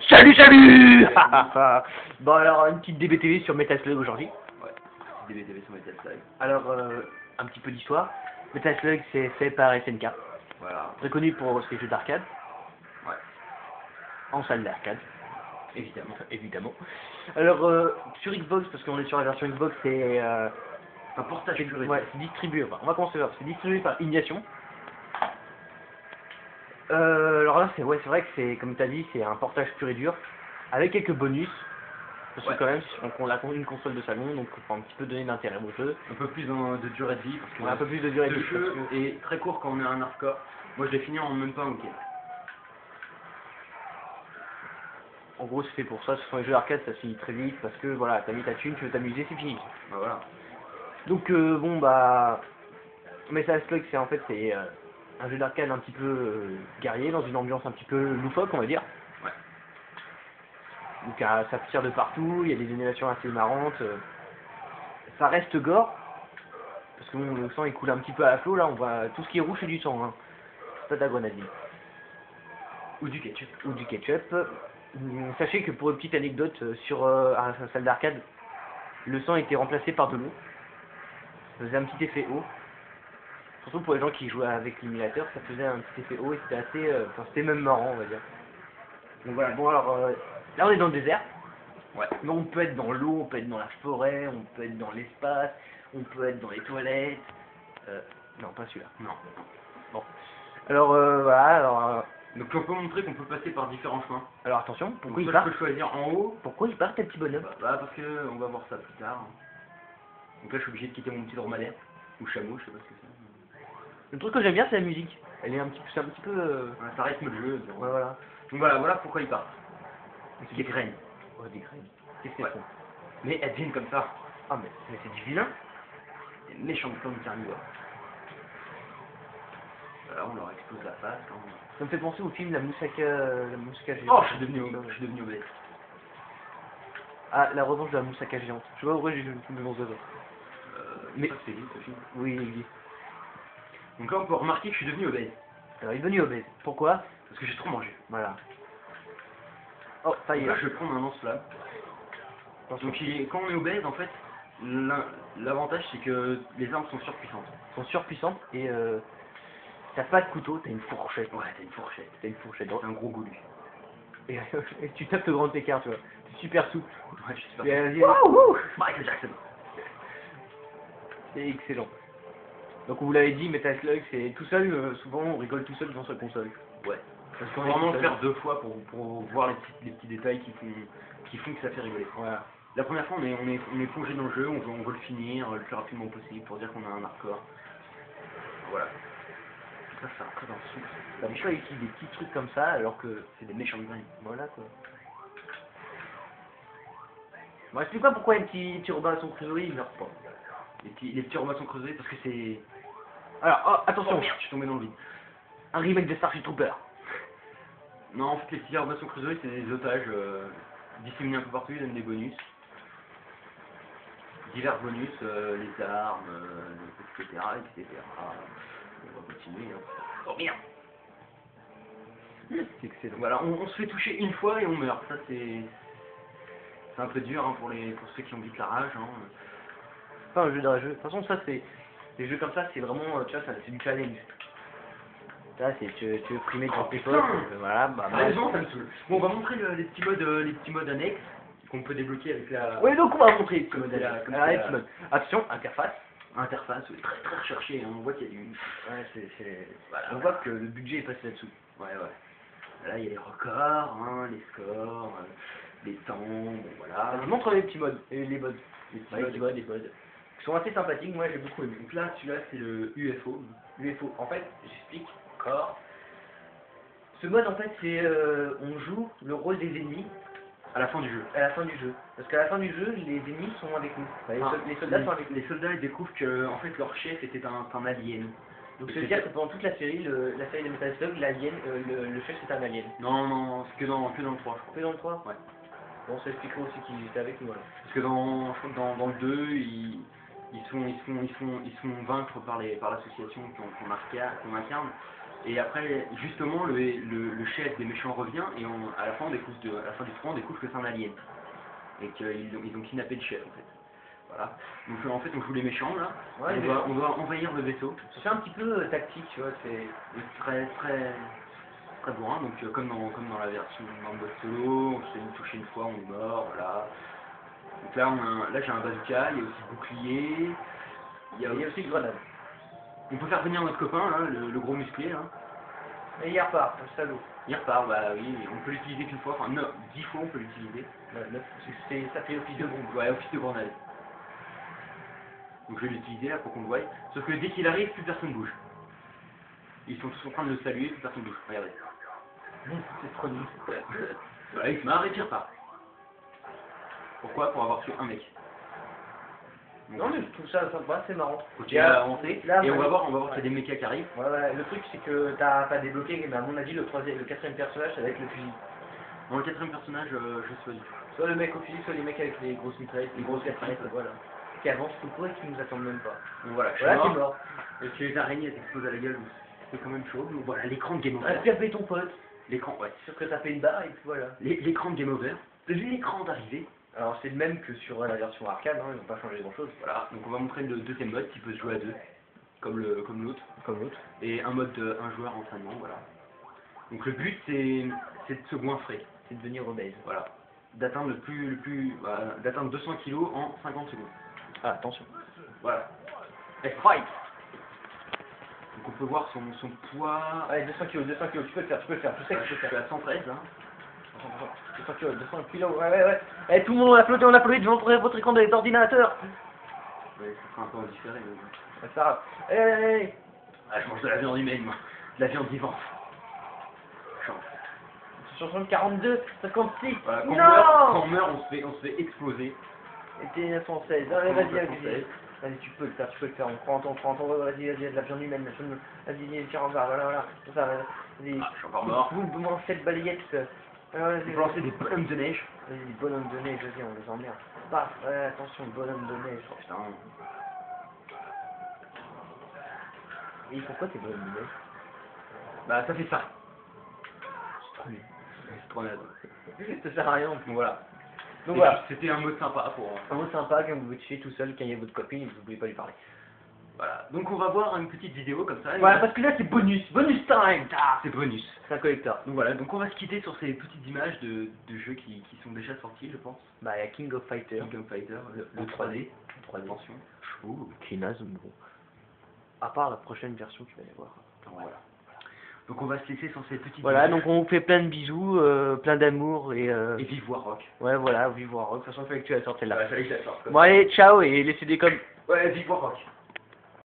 Salut, salut. Bon alors, une petite DBTV sur Metal Slug aujourd'hui. Ouais, DBTV sur Metal Slug. Alors, un petit peu d'histoire. Metal Slug, c'est fait par SNK. Voilà. Très connu pour ses jeux d'arcade. Ouais. En salle d'arcade. Évidemment. Évidemment. Alors, sur Xbox, parce qu'on est sur la version Xbox, c'est... un portage pur et ouais, dur. c'est distribué, enfin, on va commencer par... C'est distribué par Ignition. Alors là, c'est vrai que c'est, comme tu as dit, c'est un portage pur et dur, avec quelques bonus, parce que Ouais. quand même, on a une console de salon, donc il faut un petit peu donner d'intérêt au jeu. Un peu plus de durée de vie, parce que On a un peu plus de durée de ce vie, jeu parce que- est très court quand on est un hardcore. Moi je l'ai fini en même pas un week-end. En gros, c'est fait pour ça, ce sont les jeux d'arcade, ça se finit très vite, parce que voilà, t'as mis ta thune, tu veux t'amuser, c'est fini. Bah voilà. Donc bon, bah... Metal Slug, c'est en fait, c'est un jeu d'arcade un petit peu guerrier, dans une ambiance un petit peu loufoque, on va dire. Ouais. Donc ça tire de partout, il y a des animations assez marrantes. Ça reste gore, parce que bon, le sang il coule un petit peu à la flot, là on voit tout ce qui est rouge c'est du sang, hein. C'est pas de la grenadine. Ou du ketchup. Ou du ketchup. Sachez que pour une petite anecdote, sur la salle d'arcade, le sang était remplacé par de l'eau. Ça faisait un petit effet eau. Surtout pour les gens qui jouaient avec l'émulateur, ça faisait un petit effet eau et c'était assez... enfin c'était même marrant on va dire. Donc voilà, bon alors là on est dans le désert. Ouais. Mais on peut être dans l'eau, on peut être dans la forêt, on peut être dans l'espace, on peut être dans les toilettes. Non, pas celui-là. Non. Bon. Alors voilà, alors, Donc on peut montrer qu'on peut passer par différents chemins. alors attention, pourquoi Donc il soit part je peux choisir en haut. Pourquoi il part tes petits bonhommes? Bah parce que on va voir ça plus tard. Donc là je suis obligé de quitter mon petit dromadaire. Ou chameau, je sais pas ce que c'est. Le truc que j'aime bien c'est la musique. Elle est un petit peu... C'est un petit peu... Ouais, ça rythme le jeu. Ouais voilà. Donc voilà pourquoi ils partent. C'est des graines. Oh des graines. Qu'est-ce qu'elles Ouais. font? Mais elles viennent comme ça. Ah mais c'est du vilain. Des méchants comme carnivores. Voilà, on leur explose la face. Hein. Ça me fait penser au film La Moussaka... La Moussaka géante. Oh, je suis devenu obèse. Ah, La Revanche de la Moussaka géante. Je sais pas pourquoi j'ai le film de mon Mais ça c'est vite ce film. Oui, il existe. Donc là on peut remarquer que je suis devenu obèse. Alors il est devenu obèse. Pourquoi? Parce que j'ai trop mangé. Voilà. Oh, ça y Donc est. là je vais prendre un lance-flamme. Donc quand on est obèse en fait, l'avantage c'est que les armes sont surpuissantes. Sont surpuissantes et t'as pas de couteau, t'as une fourchette. Ouais, t'as une fourchette. T'as une fourchette. C'est un gros goulu. Et, et tu tapes le grand écart, tu vois. C'est super souple. Ouais, je suis super. Et, Wouhou, Michael Jackson. c'est excellent. Donc on vous l'avait dit, Metal Slug, c'est tout seul, souvent on rigole tout seul dans sa console. Ouais. Parce Faut qu'on est vraiment tout le seul. faire 2 fois pour voir les petits détails qui font que ça fait rigoler. Voilà. La première fois, on est plongé dans le jeu, on veut le finir le plus rapidement possible pour dire qu'on a un hardcore. Voilà. Ça, c'est un peu dans le souple. T'as des choix ici, des petits trucs comme ça, alors que C'est des méchants graines. voilà quoi. Bon, explique pas pourquoi les petits Robinson Crusoe ils meurent pas. Les petits Robinson Crusoe parce que c'est... Alors, oh, attention, Oh merde, je suis tombé dans le vide. un remake de Starship Trooper. Non, en fait, les petits Robinson Crusoe, c'est des otages disséminés un peu partout, ils donnent des bonus. Divers bonus, les armes, etc., etc. On va continuer. Hein. Oh merde. C'est excellent. Voilà, on se fait toucher une fois et on meurt. Ça, c'est un peu dur hein, pour ceux qui ont vite la rage. Hein. C'est pas un jeu de jeu. De toute façon, ça, c'est... Les jeux comme ça, c'est vraiment... Tu vois, c'est du challenge. Ça, c'est... Tu veux primer dans tes potes, voilà, bah... Sérieusement, ça me saoule. Bon, on va montrer les petits modes annexes qu'on peut débloquer avec la... Oui, donc on va montrer Comme comme c'est la- comme alors, c'est les la- petits modes. Attention, interface. Interface, oui, très très recherchée. Hein. On voit qu'il y a du... Ouais, c'est... Voilà, On voit que le budget est passé là-dessous. Ouais, ouais. Là, il y a les records, hein, les scores, les temps, bon, voilà. Je montre les petits modes, et les modes. Les petits Ouais, modes, les les modes. Qui sont assez sympathiques, moi j'ai beaucoup aimé. Donc là, celui-là, c'est le UFO. UFO. En fait, j'explique encore. Ce mode, en fait, c'est... on joue le rôle des ennemis À la fin du jeu. à la fin du jeu. Parce qu'à la fin du jeu, les ennemis sont avec nous. Enfin, les soldats sont avec nous. Les soldats, ils découvrent que, en fait, leur chef était un alien. Donc ça veut dire que pendant toute la série de Metal Slug, l'alien, le chef c'est un alien. Non, non, c'est que dans le 3, je crois. On fait dans le 3. Ouais. Bon, ça expliquera aussi qu'ils étaient avec nous, voilà. Parce que je crois que dans le 2, ils se font vaincre par l'association qu'on incarne. Et après, justement, le chef des méchants revient et à la fin, à la fin du 3, on découvre que c'est un alien. Et qu'ils ont kidnappé le chef, en fait. Voilà. Donc en fait, on joue les méchants, là. Ouais, On doit envahir le vaisseau. Ça fait un petit peu tactique, tu vois, c'est... Très bourrin, donc comme dans la version en mode solo, on se fait une toucher une fois, on est mort, voilà. Donc là, là j'ai un bazooka, il y a aussi le bouclier, Il y a aussi une grenade. on peut faire venir notre copain, là, le gros musclé, là. Et il repart, le salaud. Il repart, bah oui, on peut l'utiliser qu'une fois, enfin 10 fois on peut l'utiliser. Ça fait office de bombe. Ouais, office de grenade. Donc je vais l'utiliser là pour qu'on le voie. Sauf que dès qu'il arrive, plus personne bouge. Ils sont tous en train de le saluer, plus personne bouge. Regardez. C'est trop nul. Voilà, il se marre et tire pas. Pourquoi? Pour avoir tué un mec. Donc, Non mais je trouve ça sympa, c'est marrant. continue à avancer. Là, Et on va voir qu'il y a des mechas qui arrivent. Ouais, le truc c'est que t'as pas débloqué, mais à mon avis le quatrième personnage ça va être le fusil. Dans le quatrième personnage, je sais pas du tout. Soit le mec au fusil, soit les mecs avec les grosses mitraillettes, les grosses mitraillettes, voilà. Qui avancent tout court et qui nous attendent même pas. Donc voilà, je Voilà, suis t'es mort. mort. Et puis les araignées t'explosent à la gueule, c'est quand même chaud. Donc voilà, l'écran de Game Ah, Over. tu as fait ton pote. L'écran, ouais. Sûr que t'as fait une barre et puis voilà. L'écran de Game Over. L'écran d'arrivée. Alors c'est le même que sur la version arcade, hein, ils n'ont pas changé grand chose. Voilà, donc on va montrer le deuxième mode qui peut se jouer à deux. Comme l'autre. Comme l'autre. Et un mode un joueur entraînement, voilà. Donc le but c'est de se goinfrer. C'est de devenir obèse. Voilà. D'atteindre d'atteindre 200 kg en 50 secondes. Ah, attention. Voilà. Let's fight. Donc on peut voir son poids. Allez, 200 kg, tu peux le faire, je sais que tu peux le Je suis faire. à 113 là. 200 kg, 200 kg, ouais. Eh, tout le monde on applaudit devant votre écran d'ordinateur. Ouais, ça sera un peu en différé, mais bon. C'est pas grave. Hey. Ah, je mange de la viande humaine, moi. De la viande vivante. Chance. Chanson de 42, 56. Voilà, quand Non on meurt, on se fait exploser. Et t'es 916. Allez, vas-y. Vas-y, tu peux le faire, on prend ton, vas-y, de la viande humaine, vas-y, tiens, voilà, tout ça, vas-y. Ah, je suis encore mort. Vous mangez cette balayette, On peut lancer des bonhommes de neige. Vas-y, des bonhommes de neige, vas-y, on les emmerde. Paf, ouais, attention, bonhomme de neige. Oh putain. Et pourquoi t'es bonhomme de neige? Bah, ça fait ça. C'est trop nul. C'est trop naze. Ça sert à rien. Donc voilà. Donc voilà, C'était un mode sympa pour. un mot sympa quand vous vous tuez tout seul, quand il y a votre copine, vous n'oubliez pas de lui parler. Voilà. Donc on va voir une petite vidéo comme ça. Voilà, parce que là c'est bonus time. C'est bonus. C'est un collector. Donc voilà, donc on va se quitter sur ces petites images de jeux qui sont déjà sortis, je pense. Bah, il y a King of Fighters. King of Fighter, le En 3D. 3D. Attention. Ouh, qui est naze, mais bon. À part la prochaine version qu'il va y avoir. Voilà. Donc on va se laisser sur ces petites Voilà, images. donc on vous fait plein de bisous, plein d'amour et Et vive Warrock. ouais, voilà, vive Warrock. De toute façon, il fallait que tu la sortes celle-là. Ouais, fallait que je la sorte, quoi. Bon, allez, ciao et laissez des coms. Ouais, vive Warrock.